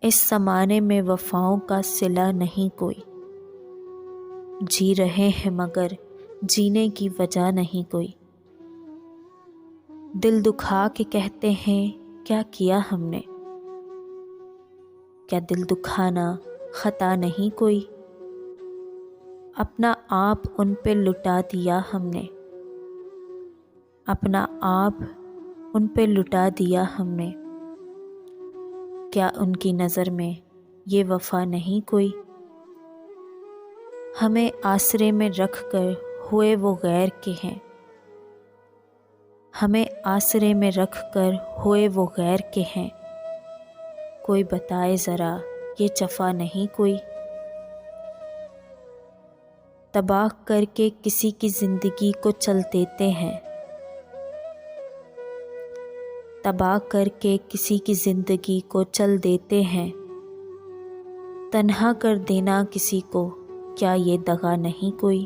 اس زمانے میں وفاؤں کا صلہ نہیں کوئی، جی رہے ہیں مگر جینے کی وجہ نہیں کوئی۔ دل دکھا کے کہتے ہیں کیا کیا ہم نے، کیا دل دکھانا خطا نہیں کوئی؟ اپنا آپ ان پہ لٹا دیا ہم نے، اپنا آپ ان پہ لٹا دیا ہم نے، کیا ان کی نظر میں یہ وفا نہیں کوئی؟ ہمیں آسرے میں رکھ کر ہوئے وہ غیر کے ہیں، ہمیں آسرے میں رکھ کر ہوئے وہ غیر کے ہیں، کوئی بتائے ذرا یہ جفا نہیں کوئی؟ تباہ کر کے کسی کی زندگی کو چل دیتے ہیں، تباہ کر کے کسی کی زندگی کو چل دیتے ہیں، تنہا کر دینا کسی کو کیا یہ دغا نہیں کوئی؟